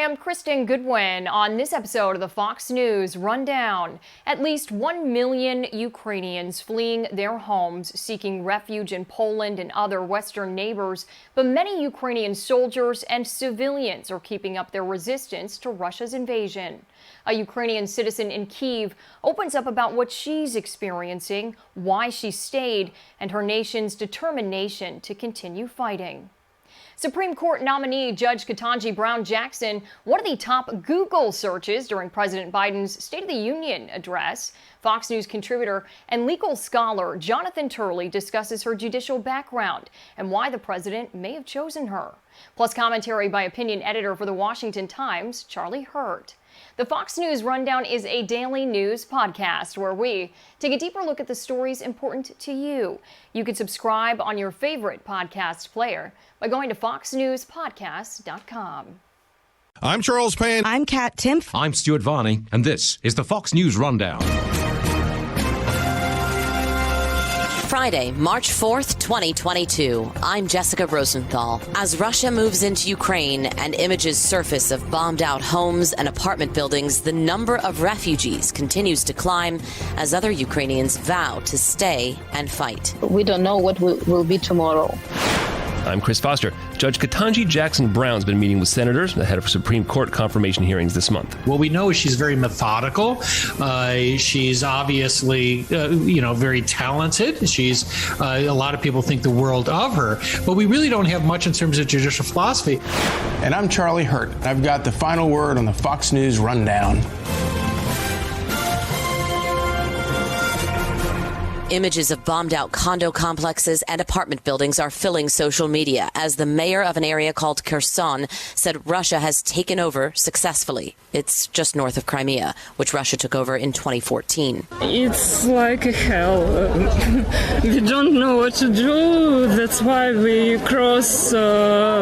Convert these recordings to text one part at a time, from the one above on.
am Kristen Goodwin. On this episode of the Fox News Rundown, at least 1 million Ukrainians fleeing their homes, seeking refuge in Poland and other Western neighbors, but many Ukrainian soldiers and civilians are keeping up their resistance to Russia's invasion. A Ukrainian citizen in Kyiv opens up about what she's experiencing, why she stayed, and her nation's determination to continue fighting. Supreme Court nominee Judge Ketanji Brown Jackson, one of the top Google searches during President Biden's State of the Union address. Fox News contributor and legal scholar Jonathan Turley discusses her judicial background and why the president may have chosen her. Plus commentary by opinion editor for The Washington Times, Charlie Hurt. The Fox News Rundown is a daily news podcast where we take a deeper look at the stories important to you. You can subscribe on your favorite podcast player by going to foxnewspodcast.com. I'm Charles Payne. I'm Kat Timpf. I'm Stuart Varney, and this is the Fox News Rundown. Friday, March 4th, 2022. I'm Jessica Rosenthal. As Russia moves into Ukraine and images surface of bombed-out homes and apartment buildings, the number of refugees continues to climb as other Ukrainians vow to stay and fight. We don't know what will be tomorrow. I'm Chris Foster. Judge Ketanji Jackson Brown's been meeting with senators ahead of Supreme Court confirmation hearings this month. What we know is she's very methodical. She's obviously, very talented. She's a lot of people think the world of her, but we really don't have much in terms of judicial philosophy. And I'm Charlie Hurt. I've got the final word on the Fox News Rundown. Images of bombed-out condo complexes and apartment buildings are filling social media as the mayor of an area called Kherson said Russia has taken over successfully. It's just north of Crimea, which Russia took over in 2014. It's like a hell. We don't know what to do. That's why we cross to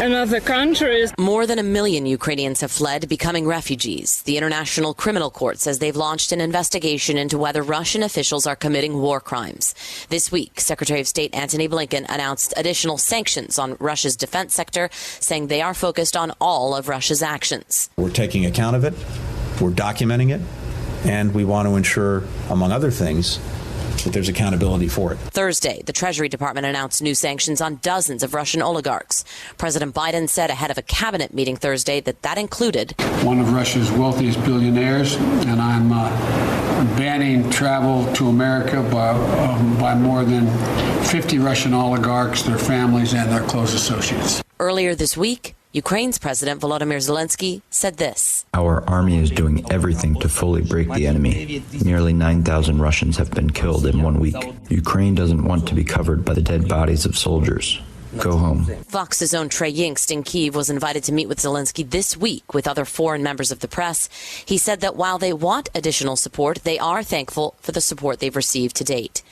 another country. More than 1 million Ukrainians have fled, becoming refugees. The International Criminal Court says they've launched an investigation into whether Russian officials are committing war crimes. This week, Secretary of State Antony Blinken announced additional sanctions on Russia's defense sector, saying they are focused on all of Russia's actions. We're taking account of it, we're documenting it, and we want to ensure, among other things, that there's accountability for it. Thursday, the Treasury Department announced new sanctions on dozens of Russian oligarchs. President Biden said ahead of a cabinet meeting Thursday that included one of Russia's wealthiest billionaires, and I'm banning travel to America by more than 50 Russian oligarchs, their families, and their close associates. Earlier this week, Ukraine's President Volodymyr Zelensky said this. Our army is doing everything to fully break the enemy. Nearly 9,000 Russians have been killed in 1 week. Ukraine doesn't want to be covered by the dead bodies of soldiers. Go home. Fox's own Trey Yingst in Kyiv was invited to meet with Zelensky this week with other foreign members of the press. He said that while they want additional support, they are thankful for the support they've received to date.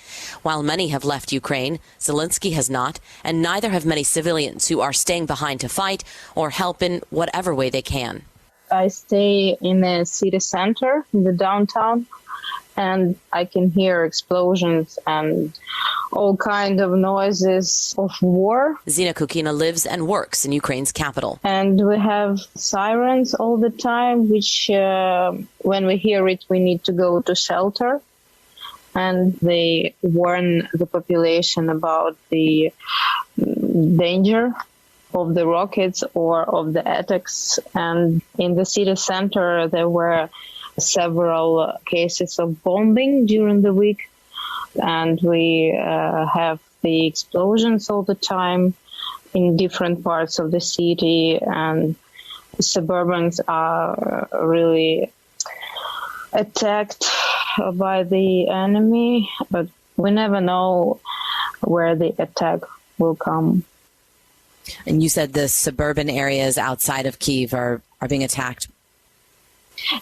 While many have left Ukraine, Zelensky has not, and neither have many civilians who are staying behind to fight or help in whatever way they can. I stay in the city center, in the downtown, and I can hear explosions and all kinds of noises of war. Zinaida Kukina lives and works in Ukraine's capital. And we have sirens all the time, which when we hear it, we need to go to shelter. And they warn the population about the danger of the rockets or of the attacks. And in the city center, there were several cases of bombing during the week. And we have the explosions all the time in different parts of the city. And the suburbans are really attacked by the enemy. But we never know where the attack will come. And you said the suburban areas outside of Kyiv are being attacked.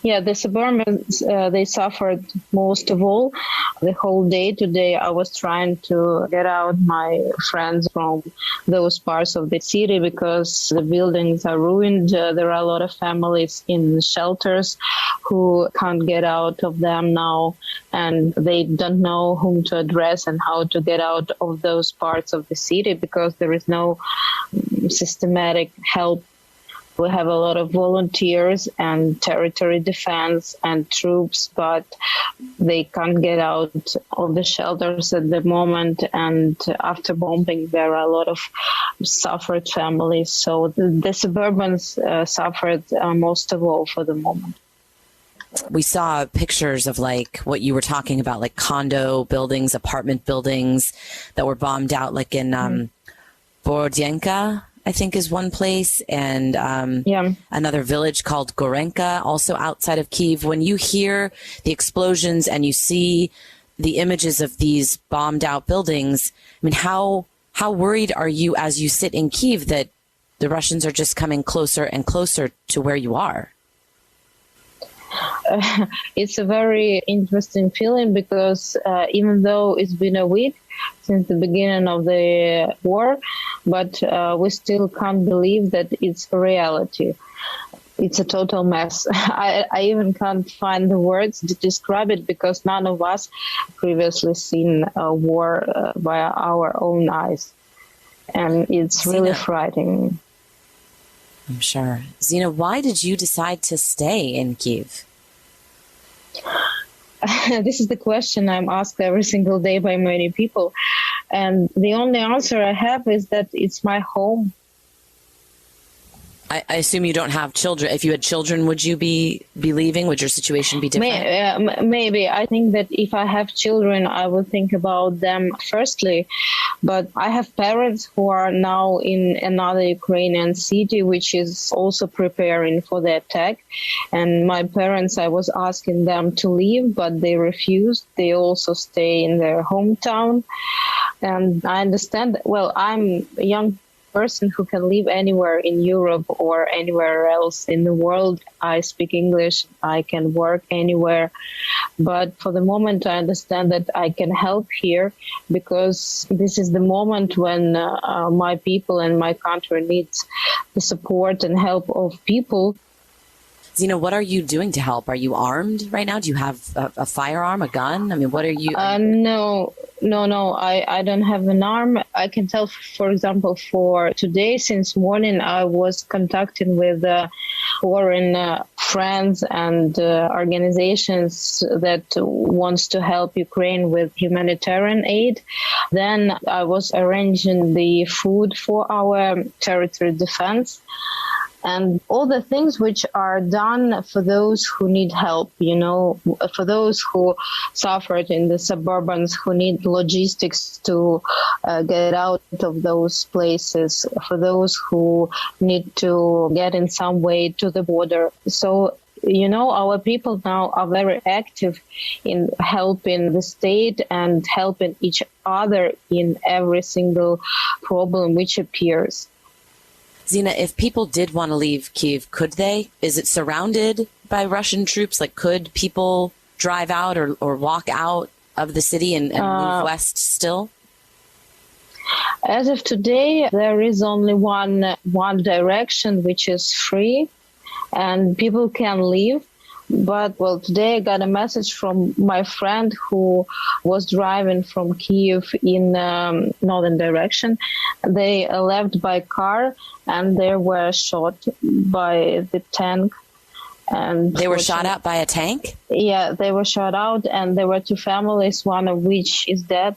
Yeah, the suburbans, they suffered most of all. The whole day today, I was trying to get out my friends from those parts of the city because the buildings are ruined. There are a lot of families in shelters who can't get out of them now, and they don't know whom to address and how to get out of those parts of the city because there is no systematic help We have a lot of volunteers and territory defense and troops, but they can't get out of the shelters at the moment. And after bombing, there are a lot of suffered families. So the suburbans suffered most of all for the moment. We saw pictures of like what you were talking about, like condo buildings, apartment buildings that were bombed out, like in Borodianka, I think is one place, and another village called Gorenka, also outside of Kyiv. When you hear the explosions and you see the images of these bombed out buildings, I mean, how worried are you as you sit in Kyiv that the Russians are just coming closer and closer to where you are? It's a very interesting feeling because even though it's been a week since the beginning of the war, but we still can't believe that it's a reality. It's a total mess. I even can't find the words to describe it because none of us previously seen a war by our own eyes. And it's really frightening. I'm sure. Zina, why did you decide to stay in Kyiv? This is the question I'm asked every single day by many people. And the only answer I have is that it's my home. I assume you don't have children. If you had children, would you be leaving? Would your situation be different? Maybe. I think that if I have children, I would think about them firstly. But I have parents who are now in another Ukrainian city, which is also preparing for the attack. And my parents, I was asking them to leave, but they refused. They also stay in their hometown. And I understand that, well, I'm a young person who can live anywhere in Europe or anywhere else in the world. I speak English. I can work anywhere. But for the moment, I understand that I can help here because this is the moment when my people and my country needs the support and help of people. Zina, what are you doing to help? Are you armed right now? Do you have a firearm, a gun? I mean, what are you? No, I don't have an arm. I can tell, for example, for today, since morning, I was contacting with foreign friends and organizations that wants to help Ukraine with humanitarian aid. Then I was arranging the food for our territory defense. And all the things which are done for those who need help, you know, for those who suffered in the suburbans, who need logistics to get out of those places, for those who need to get in some way to the border. So, you know, our people now are very active in helping the state and helping each other in every single problem which appears. Zina, if people did want to leave Kyiv, could they? Is it surrounded by Russian troops? Like, could people drive out or walk out of the city and move west still? As of today, there is only one direction which is free, and people can leave. But, well, today I got a message from my friend who was driving from Kyiv in northern direction. They left by car and they were shot by the tank. And they were shot out by a tank? Yeah, they were shot out, and there were two families, one of which is dead.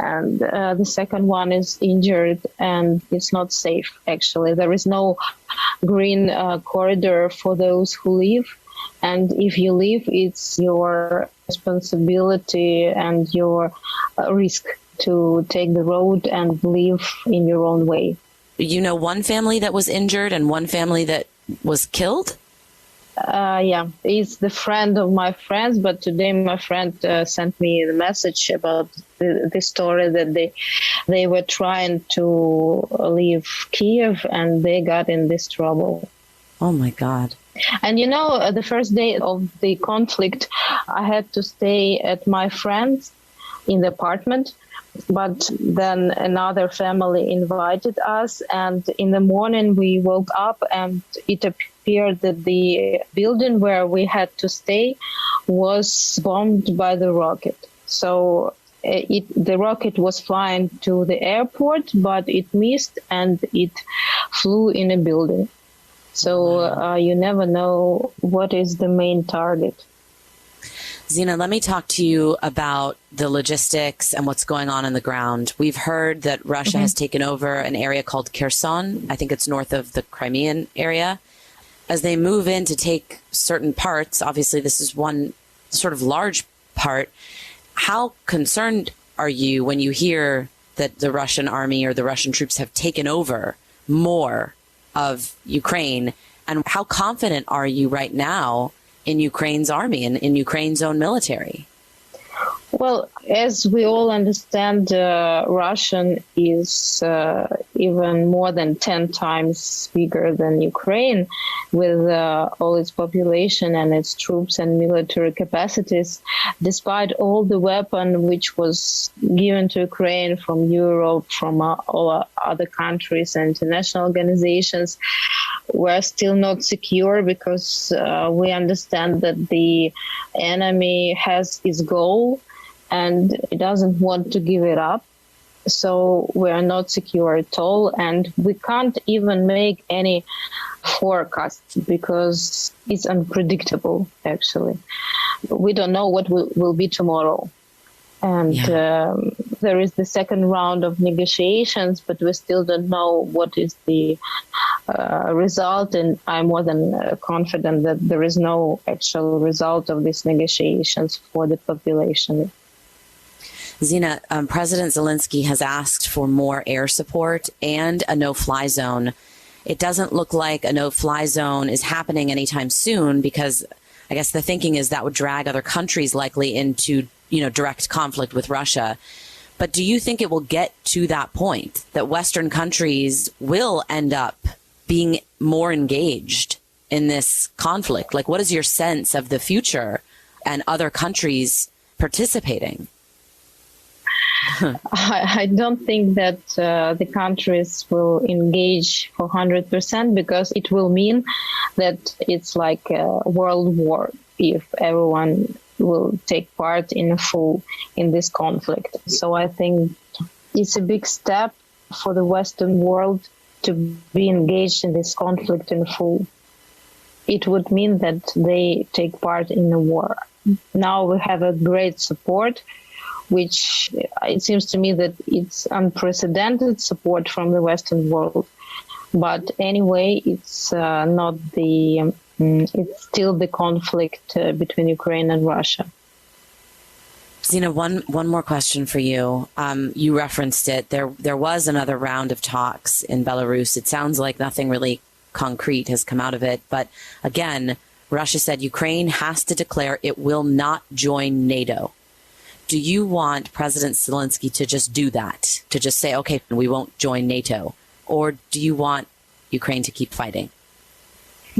And the second one is injured, and it's not safe, actually. There is no green corridor for those who leave. And if you leave, it's your responsibility and your risk to take the road and live in your own way. You know one family that was injured and one family that was killed? Yeah, it's the friend of my friends, but today my friend sent me a message about the story that they were trying to leave Kyiv and they got in this trouble. Oh, my God. And, you know, the first day of the conflict, I had to stay at my friend's in the apartment. But then another family invited us. And in the morning, we woke up and it appeared that the building where we had to stay was bombed by the rocket. So the rocket was flying to the airport, but it missed and it flew in a building. So you never know what is the main target. Zina, let me talk to you about the logistics and what's going on the ground. We've heard that Russia has taken over an area called Kherson. I think it's north of the Crimean area. As they move in to take certain parts, obviously this is one sort of large part. How concerned are you when you hear that the Russian army or the Russian troops have taken over more of Ukraine? And how confident are you right now in Ukraine's army and in Ukraine's own military? Well, as we all understand, Russian is even more than 10 times bigger than Ukraine, with all its population and its troops and military capacities. Despite all the weapon which was given to Ukraine from Europe, from all other countries and international organizations, we're still not secure because we understand that the enemy has its goal and it doesn't want to give it up. So we are not secure at all, and we can't even make any forecast because it's unpredictable, actually. We don't know what will be tomorrow. And there is the second round of negotiations, but we still don't know what is the result. And I'm more than confident that there is no actual result of these negotiations for the population. Zina, President Zelensky has asked for more air support and a no-fly zone. It doesn't look like a no-fly zone is happening anytime soon because I guess the thinking is that would drag other countries likely into, direct conflict with Russia. But do you think it will get to that point that Western countries will end up being more engaged in this conflict? Like, what is your sense of the future and other countries participating? I don't think that the countries will engage for 100% because it will mean that it's like a world war if everyone will take part in this conflict. So I think it's a big step for the Western world to be engaged in this conflict in full. It would mean that they take part in the war. Now we have a great support, which it seems to me that it's unprecedented support from the Western world. But anyway, it's not it's still the conflict between Ukraine and Russia. Zina, one more question for you. You referenced it. There was another round of talks in Belarus. It sounds like nothing really concrete has come out of it. But again, Russia said Ukraine has to declare it will not join NATO. Do you want President Zelensky to just do that, to just say, okay, we won't join NATO? Or do you want Ukraine to keep fighting?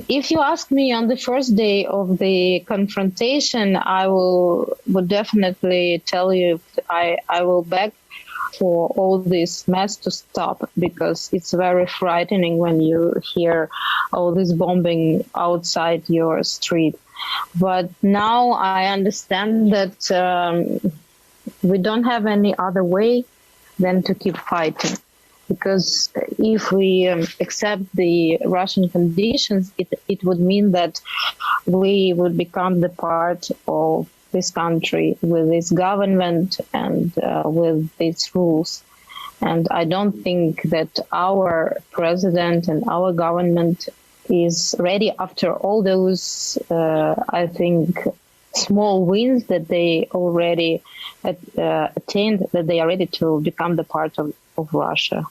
If you ask me on the first day of the confrontation, I would definitely tell you I will beg for all this mess to stop, because it's very frightening when you hear all this bombing outside your street. But now I understand that we don't have any other way than to keep fighting. Because if we accept the Russian conditions, it would mean that we would become the part of this country with this government and with its rules. And I don't think that our president and our government is ready after all those, I think, small wins that they already attained, that they are ready to become the part of Russia.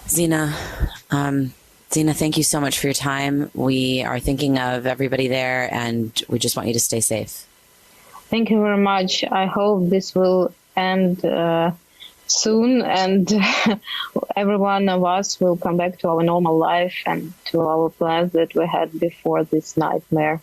Zina, thank you so much for your time. We are thinking of everybody there, and we just want you to stay safe. Thank you very much. I hope this will end soon, and every one of us will come back to our normal life and to our plans that we had before this nightmare.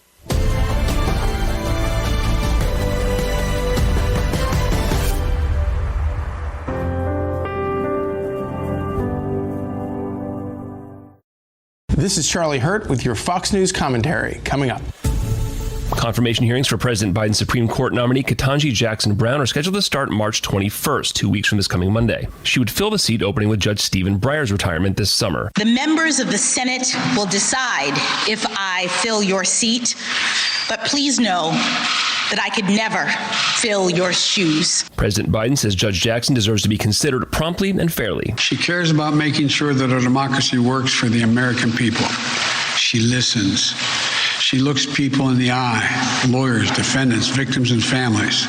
This is Charlie Hurt with your Fox News commentary coming up. Confirmation hearings for President Biden's Supreme Court nominee Ketanji Jackson Brown are scheduled to start March 21st, 2 weeks from this coming Monday. She would fill the seat opening with Judge Stephen Breyer's retirement this summer. The members of the Senate will decide if I fill your seat, but please know that I could never fill your shoes. President Biden says Judge Jackson deserves to be considered promptly and fairly. She cares about making sure that our democracy works for the American people. She listens. She looks people in the eye, lawyers, defendants, victims, and families.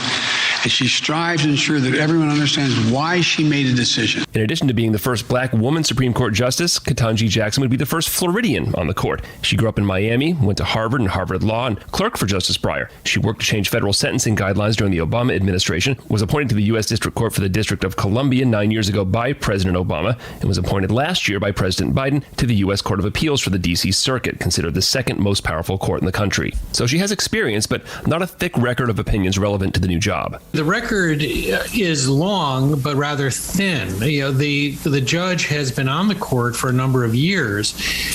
And she strives to ensure that everyone understands why she made a decision. In addition to being the first black woman Supreme Court justice, Ketanji Jackson would be the first Floridian on the court. She grew up in Miami, went to Harvard and Harvard Law, and clerked for Justice Breyer. She worked to change federal sentencing guidelines during the Obama administration, was appointed to the U.S. District Court for the District of Columbia 9 years ago by President Obama, and was appointed last year by President Biden to the U.S. Court of Appeals for the D.C. Circuit, considered the second most powerful court in the country. So she has experience, but not a thick record of opinions relevant to the new job. The record is long, but rather thin. The judge has been on the court for a number of years,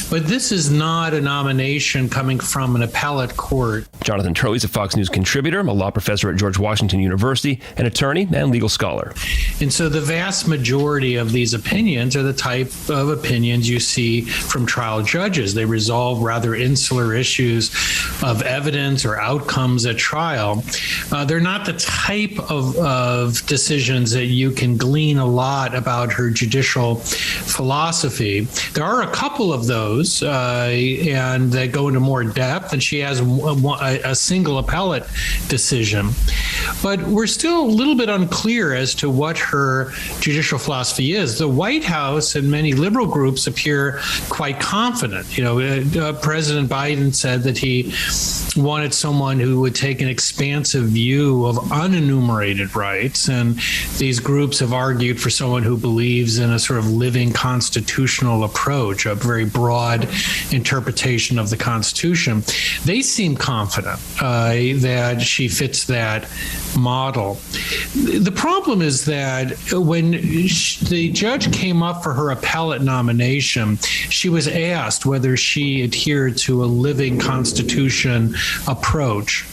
but this is not a nomination coming from an appellate court. Jonathan Turley is a Fox News contributor, a law professor at George Washington University, an attorney and legal scholar. And so the vast majority of these opinions are the type of opinions you see from trial judges. They resolve rather insular issues of evidence or outcomes at trial. They're not the type of decisions that you can glean a lot about her judicial philosophy. There are a couple of those, and that go into more depth, and she has a single appellate decision. But we're still a little bit unclear as to what her judicial philosophy is. The White House and many liberal groups appear quite confident. President Biden said that he wanted someone who would take an expansive view of unenumerated rights, and these groups have argued for someone who believes in a sort of living constitutional approach, a very broad interpretation of the Constitution. They seem confident that she fits that model. The problem is that when the judge came up for her appellate nomination, she was asked whether she adhered to a living Constitution approach.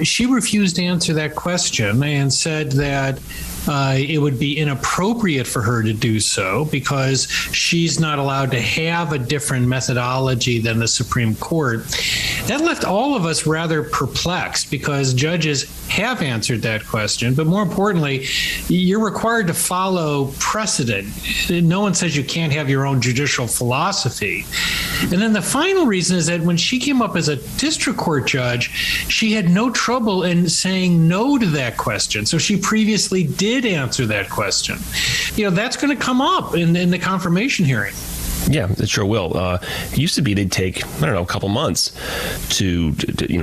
She refused to answer that question and said that it would be inappropriate for her to do so because she's not allowed to have a different methodology than the Supreme Court. That left all of us rather perplexed because judges have answered that question, but more importantly, you're required to follow precedent. No one says you can't have your own judicial philosophy. And then the final reason is that when she came up as a district court judge, she had no trouble in saying no to that question. So she previously did answer that question. That's going to come up in the confirmation hearing. Yeah, it sure will. It used to be they'd take, a couple months to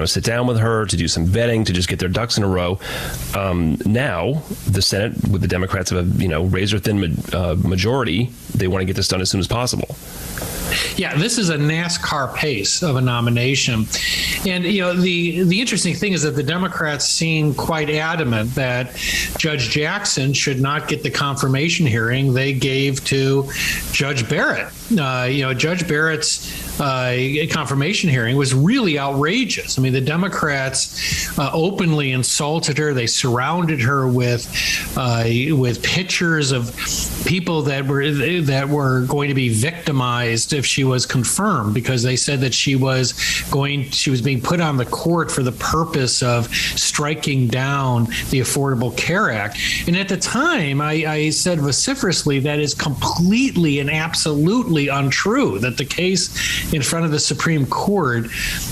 sit down with her, to do some vetting, to just get their ducks in a row. Now, the Senate, with the Democrats of a razor-thin majority, they want to get this done as soon as possible. Yeah, this is a NASCAR pace of a nomination. And, the interesting thing is that the Democrats seem quite adamant that Judge Jackson should not get the confirmation hearing they gave to Judge Barrett. Judge Barrett's confirmation hearing was really outrageous. I mean, the Democrats openly insulted her. They surrounded her with pictures of people that were going to be victimized if she was confirmed, because they said that she was being put on the court for the purpose of striking down the Affordable Care Act. And at the time, I said vociferously that is completely and absolutely untrue, that the case in front of the Supreme Court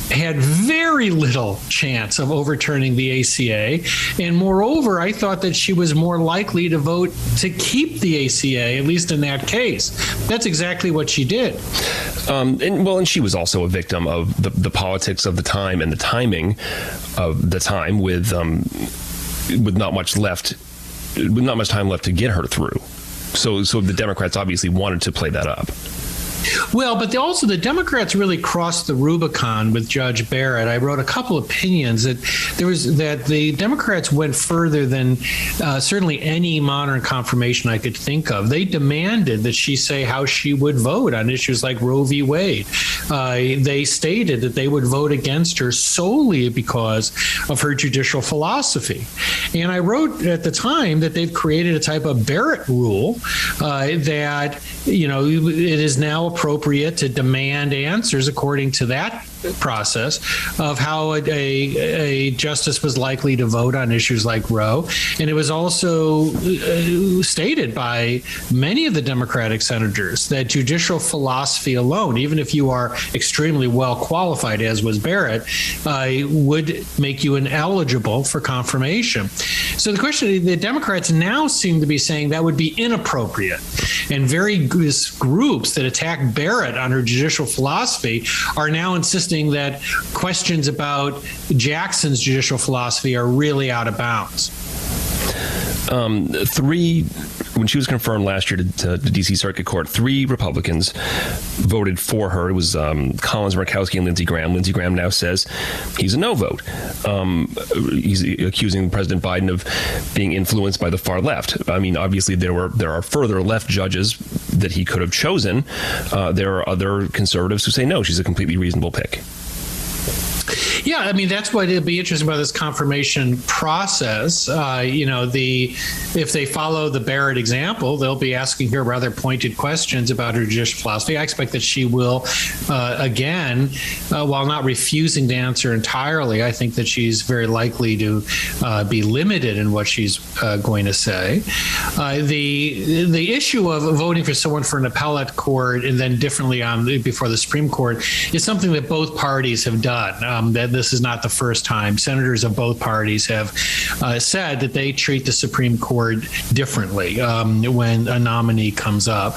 had very little chance of overturning the ACA. And moreover, I thought that she was more likely to vote to keep the ACA, at least in that case. That's exactly what she did. And she was also a victim of the politics of the time and the timing of the time with not much time left to get her through. So the Democrats obviously wanted to play that up. Well, but also the Democrats really crossed the Rubicon with Judge Barrett. I wrote a couple opinions that the Democrats went further than certainly any modern confirmation I could think of. They demanded that she say how she would vote on issues like Roe v. Wade. They stated that they would vote against her solely because of her judicial philosophy. And I wrote at the time that they've created a type of Barrett rule that, it is now appropriate to demand answers according to that process of how a justice was likely to vote on issues like Roe. And it was also stated by many of the Democratic senators that judicial philosophy alone, even if you are extremely well qualified, as was Barrett, would make you ineligible for confirmation. So the question, the Democrats now seem to be saying that would be inappropriate. And various groups that attack Barrett on her judicial philosophy are now insisting that questions about Jackson's judicial philosophy are really out of bounds. When she was confirmed last year to the D.C. Circuit Court, 3 Republicans voted for her. It was Collins, Murkowski, and Lindsey Graham. Lindsey Graham now says he's a no vote. He's accusing President Biden of being influenced by the far left. I mean, obviously, there are further left judges that he could have chosen. There are other conservatives who say no, she's a completely reasonable pick. Yeah, I mean, that's what it'll be interesting about this confirmation process. If they follow the Barrett example, they'll be asking her rather pointed questions about her judicial philosophy. I expect that she will, again, while not refusing to answer entirely, I think that she's very likely to be limited in what she's going to say. The issue of voting for someone for an appellate court and then differently before the Supreme Court is something that both parties have done. That this is not the first time. Senators of both parties have said that they treat the Supreme Court differently when a nominee comes up,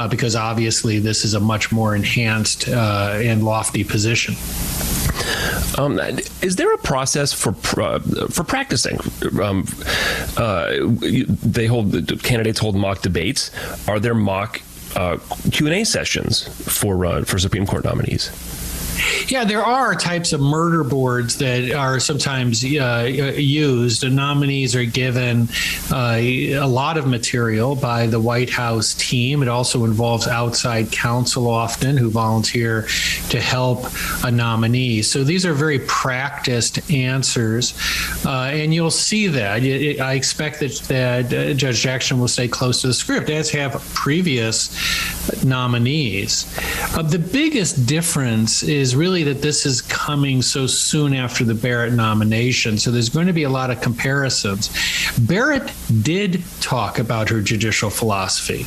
because obviously this is a much more enhanced and lofty position. Is there a process for practicing? Candidates hold mock debates. Are there mock Q&A sessions for Supreme Court nominees? Yeah, there are types of murder boards that are sometimes used. The nominees are given a lot of material by the White House team. It also involves outside counsel often who volunteer to help a nominee. So these are very practiced answers, and you'll see that. I expect that Judge Jackson will stay close to the script, as have previous nominees. The biggest difference is really that this is coming so soon after the Barrett nomination. So there's going to be a lot of comparisons. Barrett did talk about her judicial philosophy.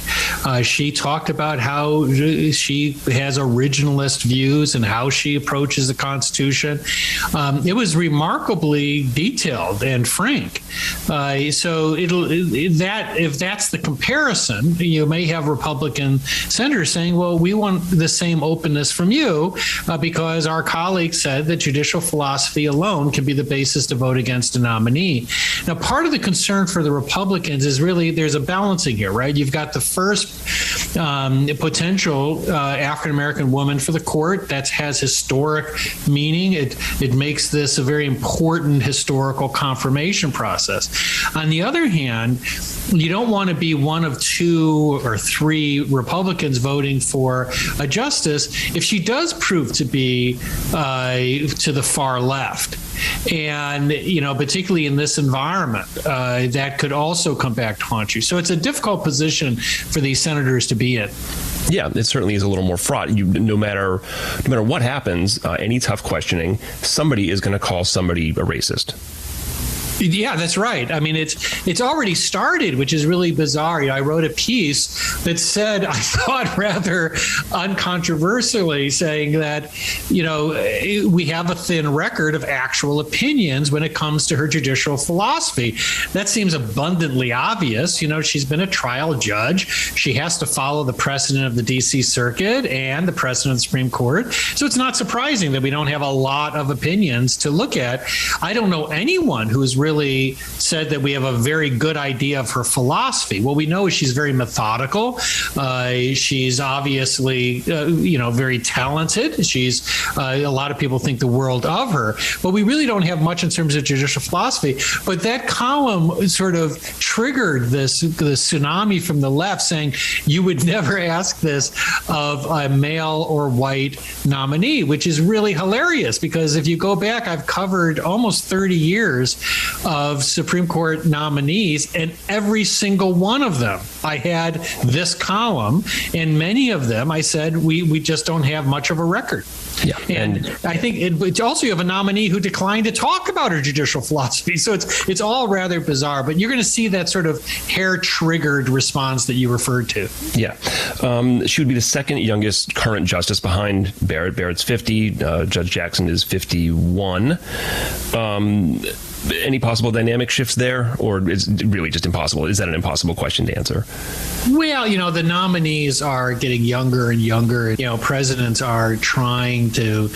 She talked about how she has originalist views and how she approaches the Constitution. It was remarkably detailed and frank. So if that's the comparison, you may have Republican senators saying, well, we want the same openness from you because our colleagues said that judicial philosophy alone can be the basis to vote against a nominee. Now, part of the concern for the Republicans is really there's a balancing here, right? You've got the first potential African-American woman for the court that has historic meaning. It makes this a very important historical confirmation process. On the other hand, you don't want to be one of 2 or 3 Republicans voting for a justice if she does prove to be to the far left. And, particularly in this environment, that could also come back to haunt you. So it's a difficult position for these senators to be in. Yeah, it certainly is a little more fraught. No matter what happens, any tough questioning, somebody is going to call somebody a racist. Yeah, that's right. I mean, it's already started, which is really bizarre. I wrote a piece that said, I thought rather uncontroversially, saying that, we have a thin record of actual opinions when it comes to her judicial philosophy. That seems abundantly obvious. She's been a trial judge. She has to follow the precedent of the D.C. Circuit and the precedent of the Supreme Court. So it's not surprising that we don't have a lot of opinions to look at. I don't know anyone who is really really said that we have a very good idea of her philosophy. What we know is she's very methodical. She's obviously, very talented. She's a lot of people think the world of her, but we really don't have much in terms of judicial philosophy. But that column sort of triggered the tsunami from the left, saying you would never ask this of a male or white nominee, which is really hilarious, because if you go back, I've covered almost 30 years of Supreme Court nominees, and every single one of them I had this column, and many of them I said we just don't have much of a record. Yeah, and I think it's also, you have a nominee who declined to talk about her judicial philosophy. So it's all rather bizarre, but you're going to see that sort of hair-triggered response that you referred to. Yeah. She would be the second youngest current justice behind Barrett. Barrett's 50. Judge Jackson is 51. Any possible dynamic shifts there, or is it really just impossible? Is that an impossible question to answer? Well, the nominees are getting younger and younger. Presidents are trying to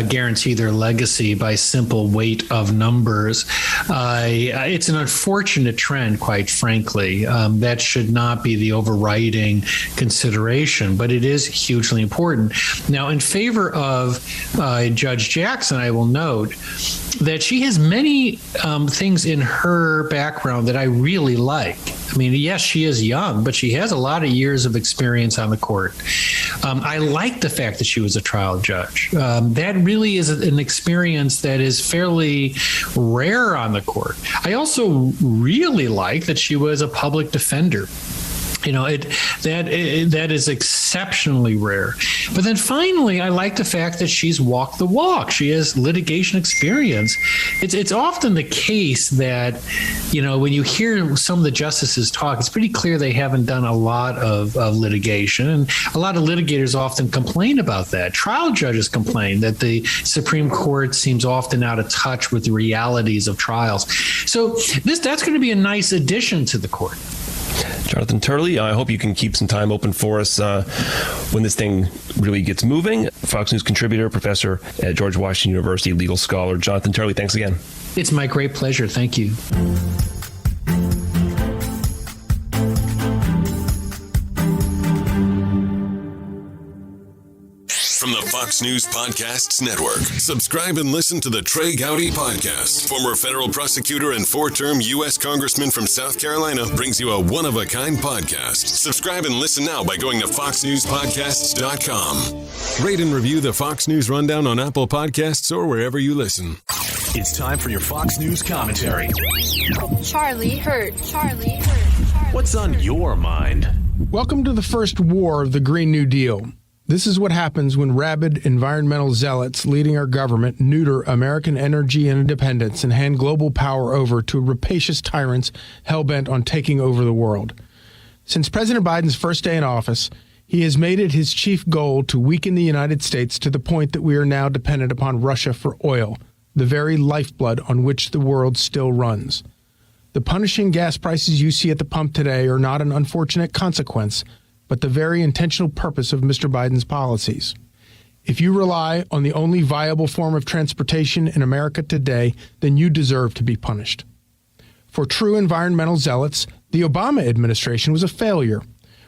guarantee their legacy by simple weight of numbers. It's an unfortunate trend, quite frankly. That should not be the overriding consideration, but it is hugely important. Now, in favor of Judge Jackson, I will note that she has many things in her background that I really like. I mean, yes, she is young, but she has a lot of years of experience on the court. I like the fact that she was a trial judge. That really is an experience that is fairly rare on the court. I also really like that she was a public defender. That is exceptionally rare. But then finally, I like the fact that she's walked the walk. She has litigation experience. It's often the case that, when you hear some of the justices talk, it's pretty clear they haven't done a lot of litigation. And a lot of litigators often complain about that. Trial judges complain that the Supreme Court seems often out of touch with the realities of trials. So that's going to be a nice addition to the court. Jonathan Turley, I hope you can keep some time open for us when this thing really gets moving. Fox News contributor, professor at George Washington University, legal scholar. Jonathan Turley, thanks again. It's my great pleasure. Thank you. From the Fox News Podcasts Network. Subscribe and listen to the Trey Gowdy Podcast. Former federal prosecutor and four-term U.S. Congressman from South Carolina brings you a one-of-a-kind podcast. Subscribe and listen now by going to foxnewspodcasts.com. Rate and review the Fox News Rundown on Apple Podcasts or wherever you listen. It's time for your Fox News commentary. Charlie hurt. What's on your mind? Welcome to the first war of the Green New Deal. This is what happens when rabid environmental zealots leading our government neuter American energy and independence and hand global power over to rapacious tyrants hell-bent on taking over the world. Since President Biden's first day in office, he has made it his chief goal to weaken the United States to the point that we are now dependent upon Russia for oil, the very lifeblood on which the world still runs. The punishing gas prices you see at the pump today are not an unfortunate consequence, but the very intentional purpose of Mr. Biden's policies. If you rely on the only viable form of transportation in America today, then you deserve to be punished. For true environmental zealots, the Obama administration was a failure.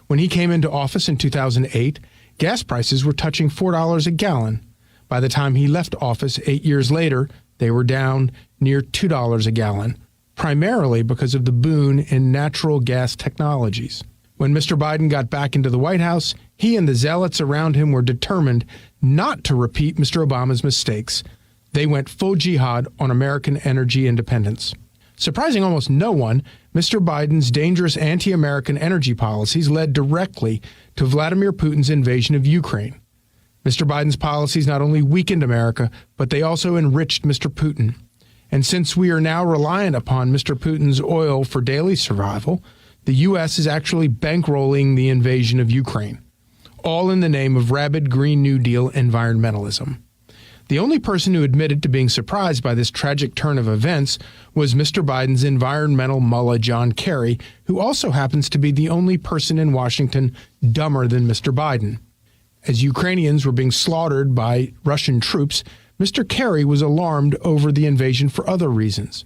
When he came into office in 2008, gas prices were touching $4 a gallon. By the time he left office 8 years later, they were down near $2 a gallon, primarily because of the boom in natural gas technologies. When Mr. Biden got back into the White House, he and the zealots around him were determined not to repeat Mr. Obama's mistakes. They went full jihad on American energy independence. Surprising almost no one, Mr. Biden's dangerous anti-American energy policies led directly to Vladimir Putin's invasion of Ukraine. Mr. Biden's policies not only weakened America, but they also enriched Mr. Putin. And since we are now reliant upon Mr. Putin's oil for daily survival, the U.S. is actually bankrolling the invasion of Ukraine, all in the name of rabid Green New Deal environmentalism. The only person who admitted to being surprised by this tragic turn of events was Mr. Biden's environmental mullah, John Kerry, who also happens to be the only person in Washington dumber than Mr. Biden. As Ukrainians were being slaughtered by Russian troops, Mr. Kerry was alarmed over the invasion for other reasons.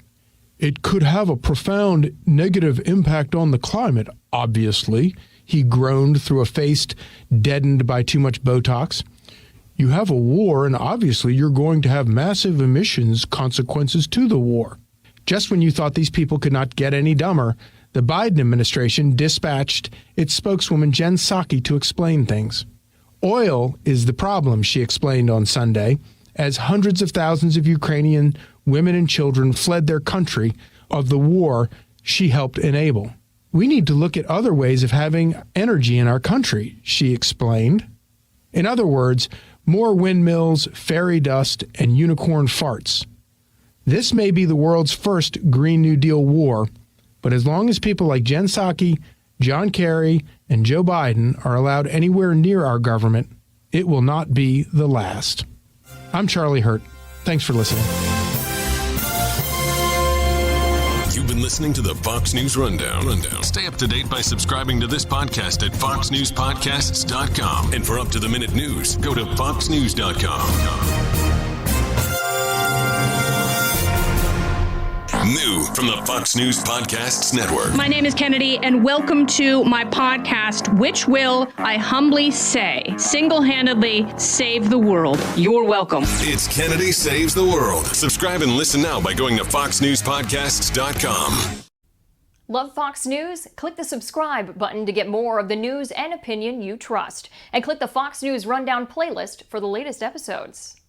It could have a profound negative impact on the climate, obviously, he groaned through a face deadened by too much Botox. You have a war, and obviously you're going to have massive emissions consequences to the war. Just when you thought these people could not get any dumber, the Biden administration dispatched its spokeswoman Jen Psaki to explain things. Oil is the problem, she explained on Sunday, as hundreds of thousands of Ukrainian women and children fled their country of the war she helped enable. We need to look at other ways of having energy in our country, she explained. In other words, more windmills, fairy dust, and unicorn farts. This may be the world's first Green New Deal war, but as long as people like Jen Psaki, John Kerry, and Joe Biden are allowed anywhere near our government, it will not be the last. I'm Charlie Hurt. Thanks for listening. You've been listening to the Fox News Rundown. Stay up to date by subscribing to this podcast at foxnewspodcasts.com. And for up-to-the-minute news, go to foxnews.com. New from the Fox News Podcasts Network. My name is Kennedy, and welcome to my podcast, which will, I humbly say, single-handedly save the world. You're welcome. It's Kennedy Saves the World. Subscribe and listen now by going to foxnewspodcasts.com. Love Fox News? Click the subscribe button to get more of the news and opinion you trust. And click the Fox News Rundown playlist for the latest episodes.